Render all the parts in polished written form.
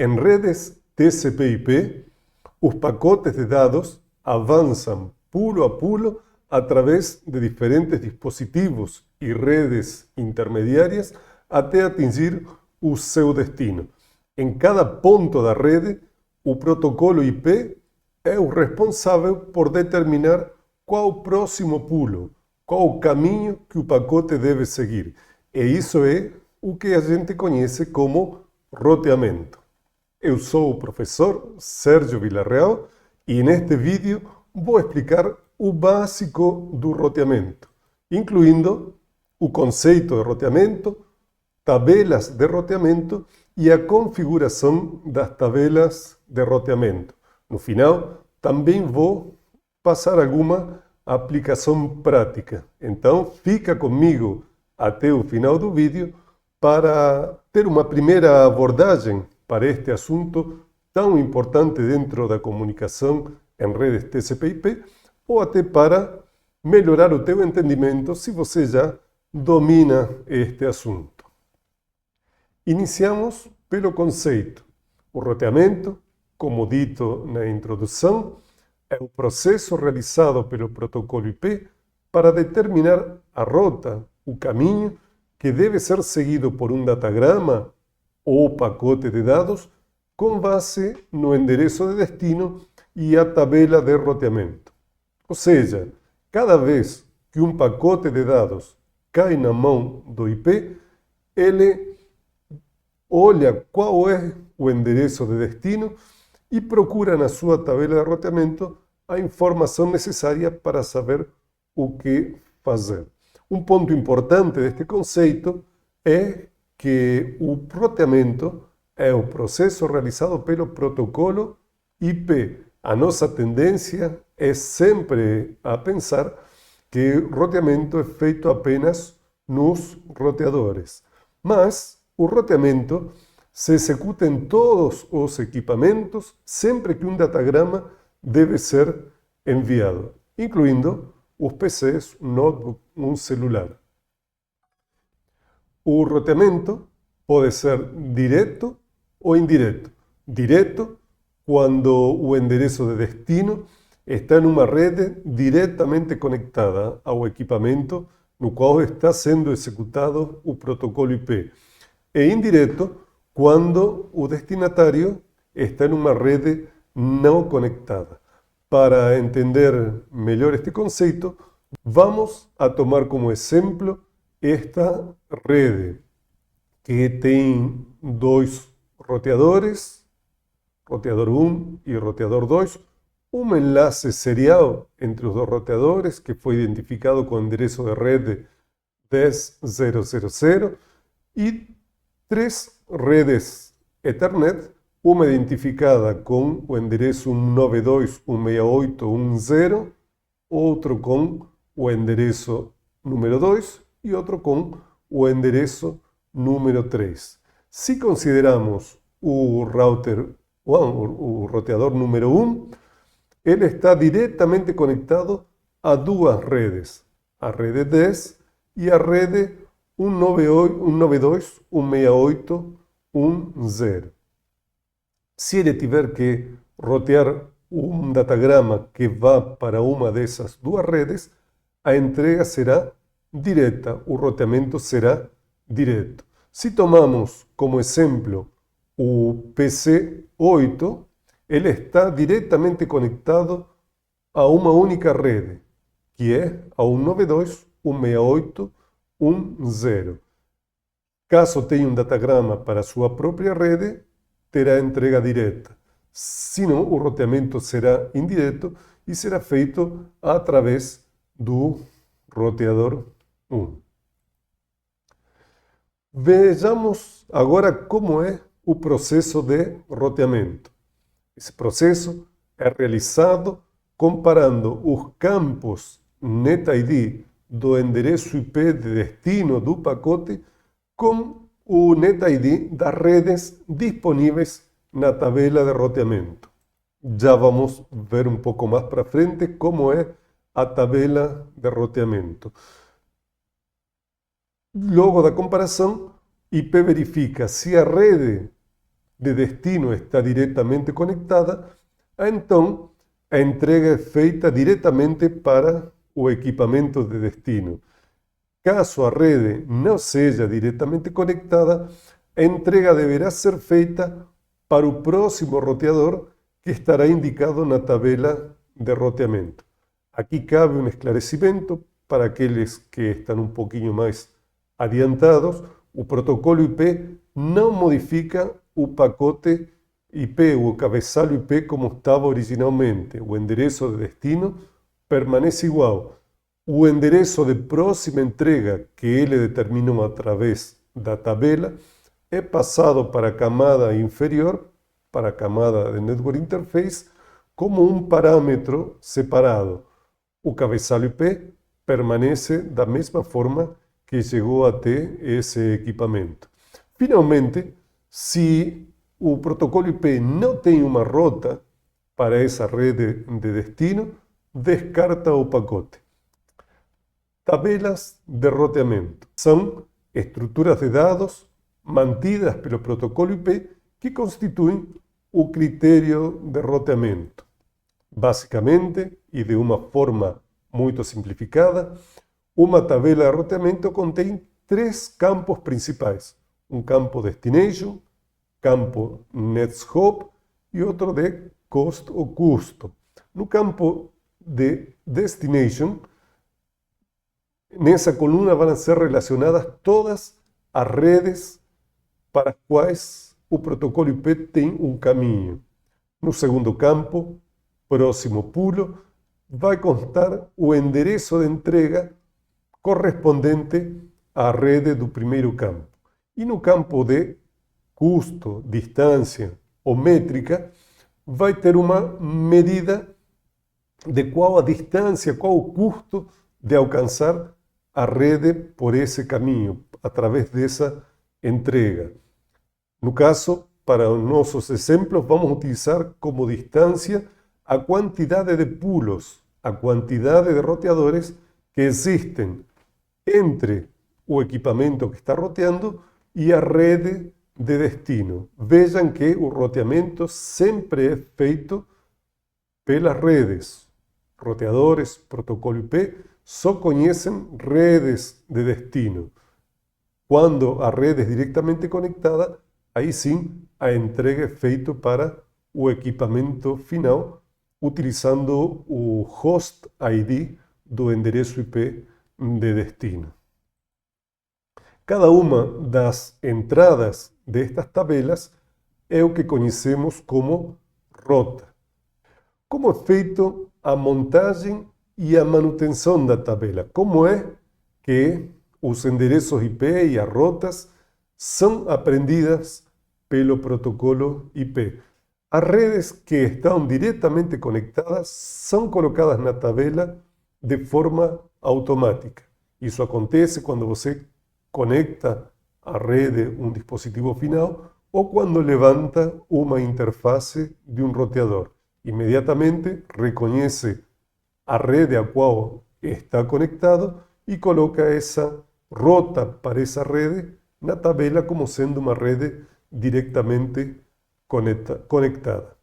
Em redes TCP/IP, os pacotes de dados avançam pulo a pulo através de diferentes dispositivos e redes intermediárias até atingir o seu destino. Em cada ponto da rede, o protocolo IP é o responsável por determinar qual o próximo pulo, qual o caminho que o pacote deve seguir. E isso é o que a gente conhece como roteamento. Eu sou o professor Sérgio Villarreal e neste vídeo vou explicar o básico do roteamento, incluindo o conceito de roteamento, tabelas de roteamento e a configuração das tabelas de roteamento. No final, também vou passar alguma aplicação prática. Então, fica comigo até o final do vídeo para ter uma primeira abordagem para este assunto tão importante dentro da comunicação em redes TCP/IP, ou até para melhorar o teu entendimento se você já domina este assunto. Iniciamos pelo conceito. O roteamento, como dito na introdução, é o processo realizado pelo protocolo IP para determinar a rota, o caminho que deve ser seguido por um datagrama ou pacote de dados com base no endereço de destino e a tabela de roteamento. Ou seja, cada vez que um pacote de dados cai na mão do IP, ele olha qual é o endereço de destino e procura na sua tabela de roteamento a informação necessária para saber o que fazer. Um ponto importante deste conceito é que o roteamento é o processo realizado pelo protocolo IP. A nossa tendência é sempre a pensar que o roteamento é feito apenas nos roteadores. Mas o roteamento se executa em todos os equipamentos sempre que um datagrama deve ser enviado, incluindo os PCs, um notebook, um celular. O roteamento pode ser direto ou indireto. Direto, quando o endereço de destino está em uma rede diretamente conectada ao equipamento no qual está sendo executado o protocolo IP. E indireto, quando o destinatário está em uma rede não conectada. Para entender melhor este conceito, vamos a tomar como exemplo esta rede, que tem dois roteadores, roteador 1 e roteador 2, um enlace serial entre os dois roteadores, que foi identificado com o endereço de rede 10.0.0.0, e três redes Ethernet, uma identificada com o endereço 192.168.1.0, outro com o endereço número 2 e outro com o endereço número 3. Se consideramos o router 1, o roteador número 1, ele está diretamente conectado a duas redes, a rede 10 e a rede 192.168.1.0. Se ele tiver que rotear um datagrama que vá para uma dessas duas redes, a entrega será direta, o roteamento será direto. Se tomamos como exemplo o PC8, ele está diretamente conectado a uma única rede, que é a 192.168.1.0. Caso tenha um datagrama para sua própria rede, terá entrega direta. Senão, o roteamento será indireto e será feito através do roteador 1. Vejamos agora como é o processo de roteamento. Esse processo é realizado comparando os campos NetID do endereço IP de destino do pacote com o NetID das redes disponíveis na tabela de roteamento. Já vamos ver um pouco mais para frente como é a tabela de roteamento. Logo da comparação, IP verifica se a rede de destino está diretamente conectada, então a entrega é feita diretamente para o equipamento de destino. Caso a rede não seja diretamente conectada, a entrega deverá ser feita para o próximo roteador que estará indicado na tabela de roteamento. Aqui cabe um esclarecimento para aqueles que estão um pouquinho mais adiantados. O protocolo IP não modifica o pacote IP, o cabeçalho IP como estava originalmente. O endereço de destino permanece igual. O endereço de próxima entrega que ele determinou através da tabela é passado para a camada inferior, para a camada de Network Interface, como um parâmetro separado. O cabeçalho IP permanece da mesma forma que chegou até esse equipamento. Finalmente, se o protocolo IP não tem uma rota para essa rede de destino, descarta o pacote. Tabelas de roteamento são estruturas de dados mantidas pelo protocolo IP que constituem o critério de roteamento. Basicamente, e de uma forma muito simplificada, uma tabela de roteamento contém três campos principais: um campo destination, campo netscope e outro de cost ou custo. No campo de destination, nessa coluna vão ser relacionadas todas as redes para as quais o protocolo IP tem um caminho. No segundo campo, próximo pulo, vai constar o endereço de entrega correspondente à rede do primeiro campo. E no campo de custo, distância ou métrica, vai ter uma medida de qual a distância, qual o custo de alcançar a rede por esse caminho, através dessa entrega. No caso, para os nossos exemplos, vamos utilizar como distância a quantidade de pulos, a quantidade de roteadores que existem entre o equipamento que está roteando e a rede de destino. Vejam que o roteamento sempre é feito pelas redes. Roteadores, protocolo IP, só conhecem redes de destino. Quando a rede é diretamente conectada, aí sim a entrega é feita para o equipamento final, utilizando o host ID do endereço IP de destino. Cada uma das entradas destas tabelas é o que conhecemos como rota. Como é feito a montagem e a manutenção da tabela? Como é que os endereços IP e as rotas são aprendidas pelo protocolo IP? As redes que estão diretamente conectadas são colocadas na tabela de forma automática. Isso acontece quando você conecta a rede um dispositivo final ou quando levanta uma interface de um roteador. Imediatamente reconhece a rede a qual está conectado e coloca essa rota para essa rede na tabela como sendo uma rede diretamente conectada.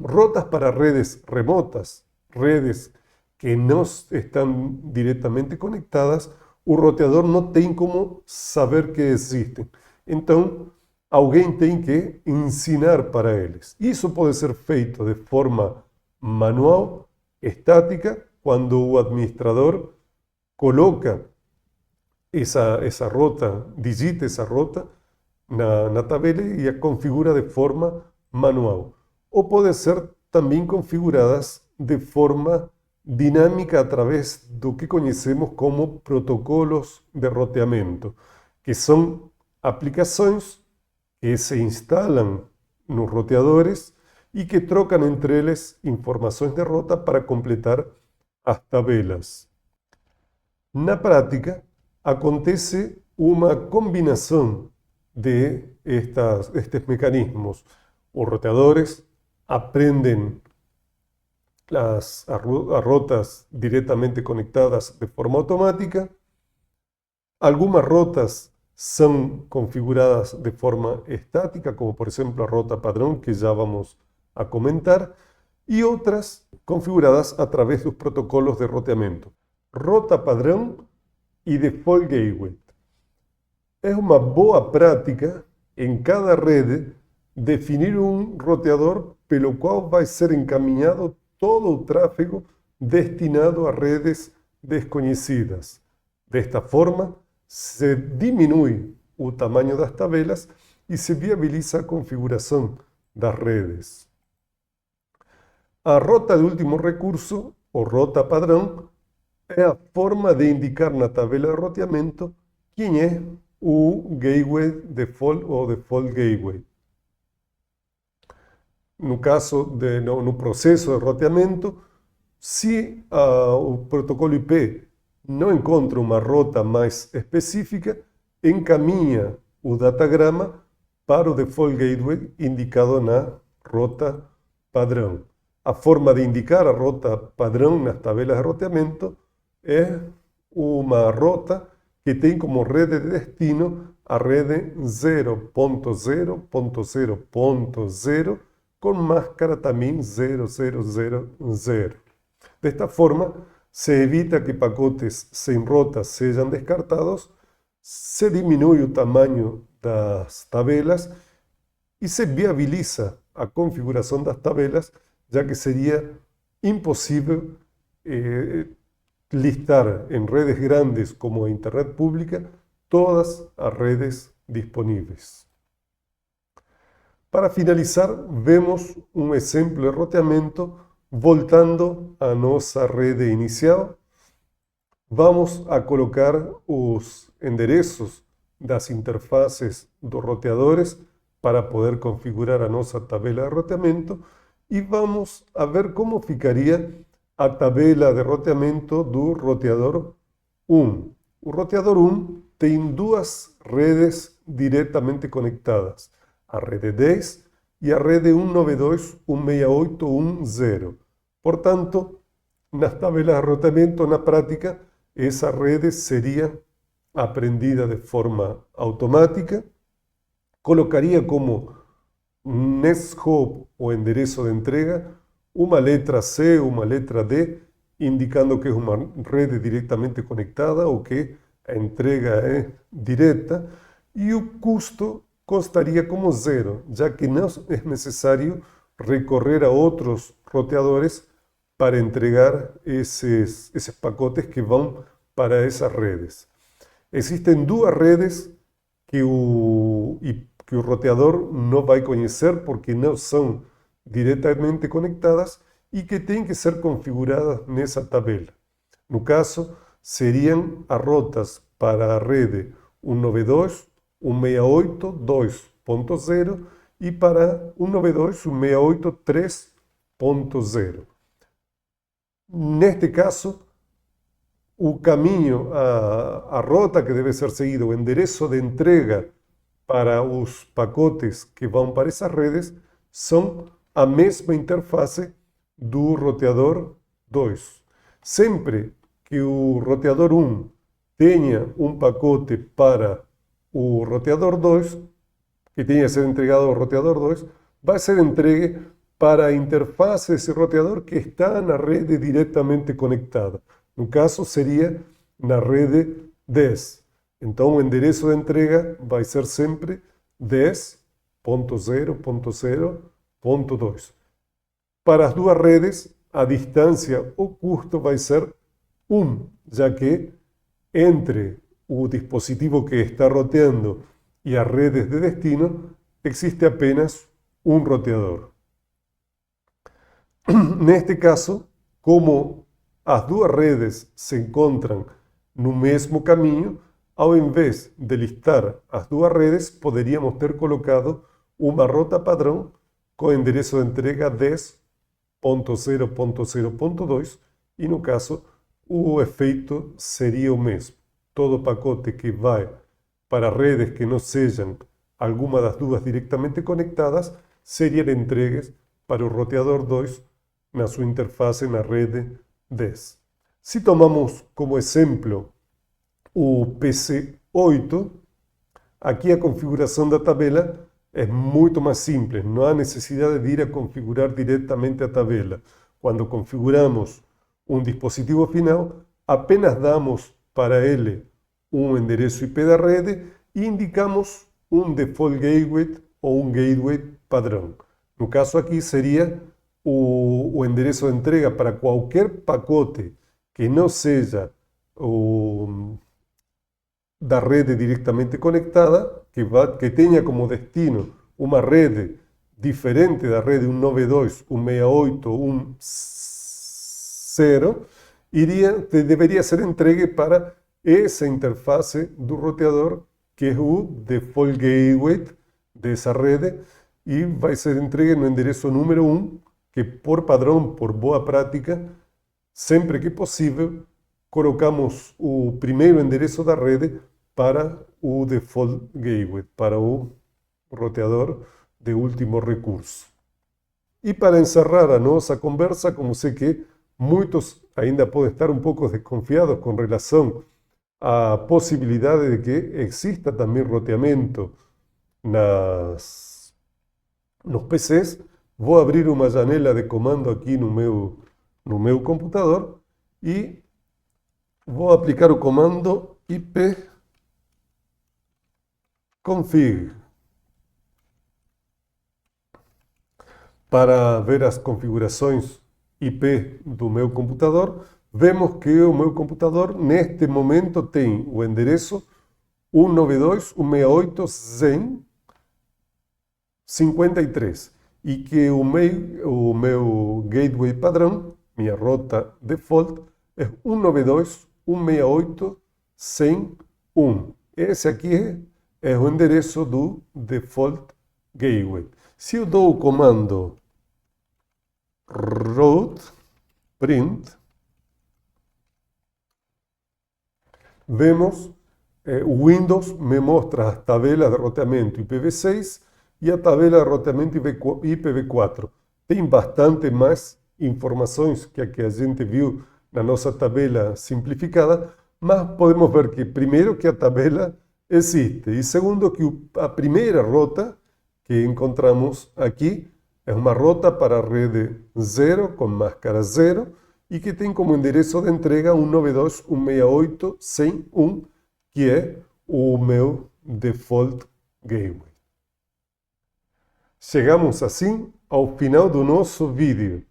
Rotas para redes remotas, redes que não estão diretamente conectadas, o roteador não tem como saber que existem. Então, alguém tem que ensinar para eles. Isso pode ser feito de forma manual, estática, quando o administrador coloca essa rota, digita essa rota na tabela e a configura de forma manual. Ou pode ser também configuradas de forma dinâmica através do que conhecemos como protocolos de roteamento, que são aplicações que se instalam nos roteadores e que trocam entre eles informações de rota para completar as tabelas. Na prática, acontece uma combinação de estes mecanismos. Os roteadores aprenden as rotas diretamente conectadas de forma automática. Algumas rotas são configuradas de forma estática, como por exemplo a rota padrão, que já vamos a comentar, e outras configuradas através dos protocolos de roteamento, rota padrão e default gateway. É uma boa prática em cada rede definir um roteador pelo qual vai ser encaminhado todo o tráfego destinado a redes desconhecidas. Desta forma, se diminui o tamanho das tabelas e se viabiliza a configuração das redes. A rota de último recurso, ou rota padrão, é a forma de indicar na tabela de roteamento quem é o gateway default ou default gateway. No caso, no processo de roteamento, se o protocolo IP não encontra uma rota mais específica, encaminha o datagrama para o default gateway indicado na rota padrão. A forma de indicar a rota padrão nas tabelas de roteamento é uma rota que tem como rede de destino a rede 0.0.0.0 com máscara também 0000. Desta forma, se evita que pacotes sem rota sejam descartados, se diminui o tamanho das tabelas e se viabiliza a configuração das tabelas, já que seria impossível listar em redes grandes como a internet pública todas as redes disponíveis. Para finalizar, vemos um exemplo de roteamento voltando à nossa rede inicial. Vamos a colocar os endereços das interfaces dos roteadores para poder configurar a nossa tabela de roteamento e vamos a ver como ficaria a tabela de roteamento do roteador 1. O roteador 1 tem duas redes diretamente conectadas, a rede 10 e a rede 192.168.1.0. Portanto, nas tabelas de roteamento, na prática, essa rede seria aprendida de forma automática, colocaria como next hop o endereço de entrega uma letra C, uma letra D, indicando que é uma rede diretamente conectada ou que a entrega é direta, e o custo constaria como zero, já que não é necessário recorrer a outros roteadores para entregar esses pacotes que vão para essas redes. Existem duas redes que o roteador não vai conhecer porque não são diretamente conectadas e que têm que ser configuradas nessa tabela. No caso, seriam as rotas para a rede 192.168.2.0 e para 192.168.3.0. Neste caso, o caminho, a rota que deve ser seguida, o endereço de entrega para os pacotes que vão para essas redes, são a mesma interface do roteador 2. Sempre que o roteador 1 tenha um pacote para o roteador 2, que tenha sido entregado ao roteador 2, vai ser entregue para a interface desse roteador que está na rede diretamente conectada. No caso, seria na rede 10. Então, o endereço de entrega vai ser sempre 10.0.0.2. Para as duas redes, a distância ou custo vai ser 1, já que entre o dispositivo que está roteando e as redes de destino existe apenas um roteador. Neste caso, como as duas redes se encontram no mesmo caminho, ao invés de listar as duas redes, poderíamos ter colocado uma rota padrão com endereço de entrega 10.0.0.2 e, no caso, o efeito seria o mesmo. Todo pacote que vai para redes que não sejam alguma das duas diretamente conectadas seriam entregues para o roteador 2 na sua interface na rede 10. Se tomamos como exemplo o PC8, Aqui a configuração da tabela é muito mais simples, não há necessidade de ir a configurar diretamente a tabela. Quando configuramos um dispositivo final, apenas damos para ele um endereço IP da rede e indicamos um default gateway ou um gateway padrão. No caso aqui seria o endereço de entrega para qualquer pacote que não seja da rede diretamente conectada, que tenha como destino uma rede diferente da rede 192, 168, 1.0, deveria ser entregue para essa interface do roteador, que é o default gateway dessa rede, e vai ser entregue no endereço número 1, que por padrão, por boa prática, sempre que possível, colocamos o primeiro endereço da rede para o default gateway, para o roteador de último recurso. E para encerrar a nossa conversa, como sei que muitos ainda podem estar um pouco desconfiados com relação à possibilidade de que exista também roteamento nos PCs, vou abrir uma janela de comando aqui no meu computador e vou aplicar o comando ipconfig para ver as configurações IP do meu computador. Vemos que o meu computador neste momento tem o endereço 192.168.100.53 e que o meu gateway padrão, minha rota default, é 192.168.100.1. Esse aqui é o endereço do default gateway. Se eu dou o comando route print, vemos o Windows me mostra as tabelas de roteamento IPv6 e a tabela de roteamento IPv4. Tem bastante mais informações que a que a gente viu na nossa tabela simplificada, mas podemos ver que, primeiro, que a tabela existe, e segundo, que a primeira rota que encontramos aqui é uma rota para a rede 0, com máscara 0, e que tem como endereço de entrega 192.168.100.1, que é o meu default gateway. Chegamos assim ao final do nosso vídeo.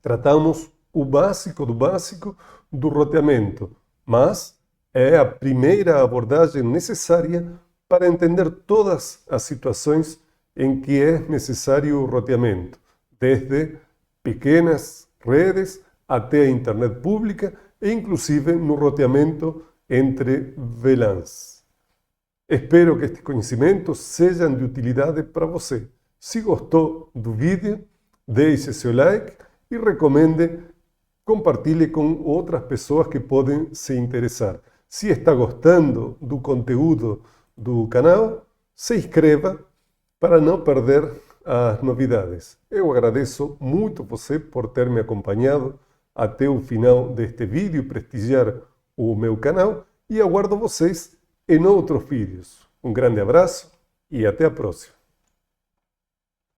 Tratamos o básico do básico do roteamento, mas é a primeira abordagem necessária para entender todas as situações em que é necessário o roteamento, desde pequenas redes até a internet pública e inclusive no roteamento entre VLANs. Espero que estes conhecimentos sejam de utilidade para você. Se gostou do vídeo, deixe seu like e recomende, compartilhe com outras pessoas que podem se interessar. Se está gostando do conteúdo do canal, se inscreva para não perder as novidades. Eu agradeço muito você por ter me acompanhado até o final deste vídeo, prestigiar o meu canal, e aguardo vocês em outros vídeos. Um grande abraço e até a próxima.